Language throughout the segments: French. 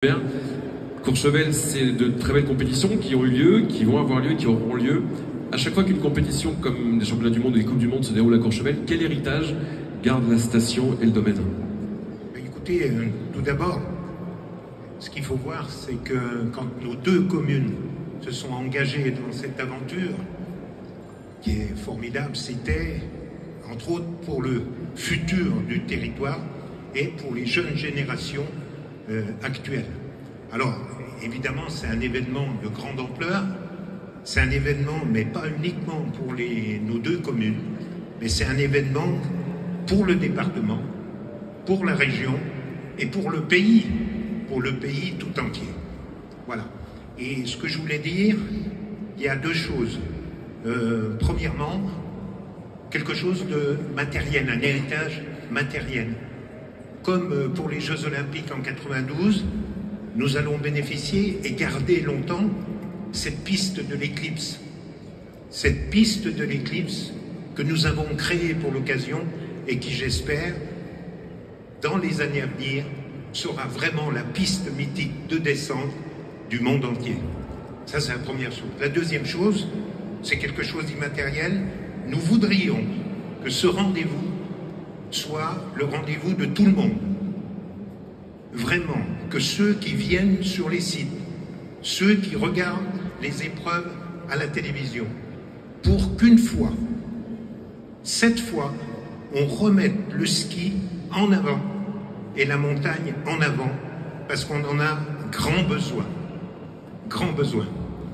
Bien. Courchevel, c'est de très belles compétitions qui ont eu lieu, qui vont avoir lieu, qui auront lieu. À chaque fois qu'une compétition comme les championnats du monde ou les coupes du monde se déroule à Courchevel, quel héritage garde la station et le domaine? Écoutez, tout d'abord, ce qu'il faut voir, c'est que quand nos deux communes se sont engagées dans cette aventure, qui est formidable, c'était entre autres pour le futur du territoire et pour les jeunes générations actuelles. Alors, évidemment, c'est un événement de grande ampleur, c'est un événement, mais pas uniquement pour nos deux communes, mais c'est un événement pour le département, pour la région et pour le pays tout entier. Voilà. Et ce que je voulais dire, il y a deux choses. Premièrement, quelque chose de matériel, un héritage matériel. Comme pour les Jeux Olympiques en 92, nous allons bénéficier et garder longtemps cette piste de l'éclipse. Cette piste de l'éclipse que nous avons créée pour l'occasion et qui, j'espère, dans les années à venir, sera vraiment la piste mythique de descente du monde entier. Ça, c'est la première chose. La deuxième chose, c'est quelque chose d'immatériel. Nous voudrions que ce rendez-vous soit le rendez-vous de tout le monde. Vraiment, que ceux qui viennent sur les sites, ceux qui regardent les épreuves à la télévision, pour qu'une fois, cette fois, on remette le ski en avant et la montagne en avant, parce qu'on en a grand besoin. Grand besoin.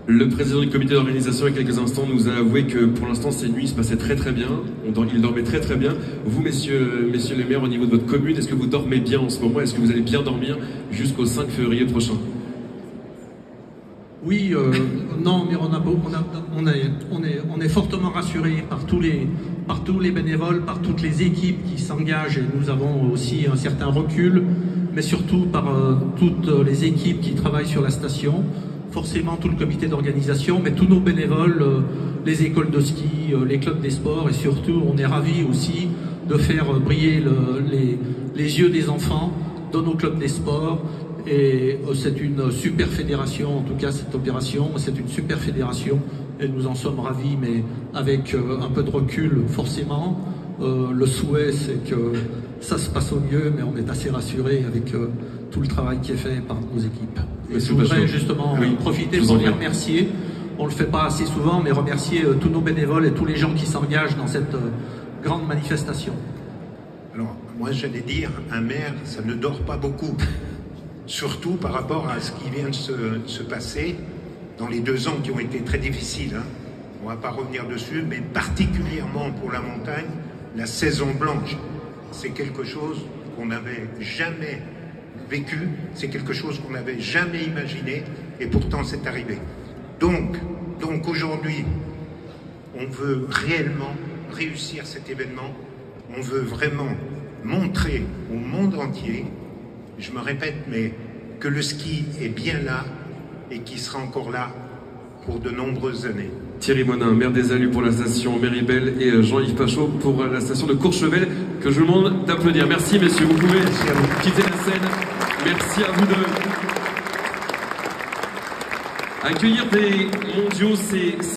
Le président du comité d'organisation, il y a quelques instants, nous a avoué que pour l'instant, ces nuits se passaient très très bien. Il dormait très très bien. Vous, messieurs les maires, au niveau de votre commune, est-ce que vous dormez bien en ce moment? Est-ce que vous allez bien dormir jusqu'au 5 février prochain? Oui, non, mais on est fortement rassurés par tous les bénévoles, par toutes les équipes qui s'engagent, et nous avons aussi un certain recul, mais surtout par toutes les équipes qui travaillent sur la station. Forcément tout le comité d'organisation, mais tous nos bénévoles, les écoles de ski, les clubs des sports, et surtout on est ravis aussi de faire briller les yeux des enfants dans nos clubs des sports. Et c'est une super fédération, en tout cas cette opération, c'est une super fédération et nous en sommes ravis, mais avec un peu de recul forcément. Le souhait, c'est que ça se passe au mieux, mais on est assez rassuré avec tout le travail qui est fait par nos équipes. Et je voudrais justement profiter pour les remercier. On ne le fait pas assez souvent, mais remercier tous nos bénévoles et tous les gens qui s'engagent dans cette grande manifestation. Alors, moi j'allais dire, un maire, ça ne dort pas beaucoup. Surtout par rapport à ce qui vient de se passer dans les 2 ans qui ont été très difficiles. Hein. On ne va pas revenir dessus, mais particulièrement pour la montagne, la saison blanche, c'est quelque chose qu'on n'avait jamais vécu, c'est quelque chose qu'on n'avait jamais imaginé, et pourtant c'est arrivé. Donc aujourd'hui, on veut réellement réussir cet événement, on veut vraiment montrer au monde entier, je me répète, mais que le ski est bien là et qu'il sera encore là pour de nombreuses années. Thierry Monin, maire des Alus pour la station Méribel, et Jean-Yves Pachot pour la station de Courchevel, que je vous demande d'applaudir. Merci messieurs, vous pouvez quitter la scène. Merci à vous deux. Accueillir des mondiaux, c'est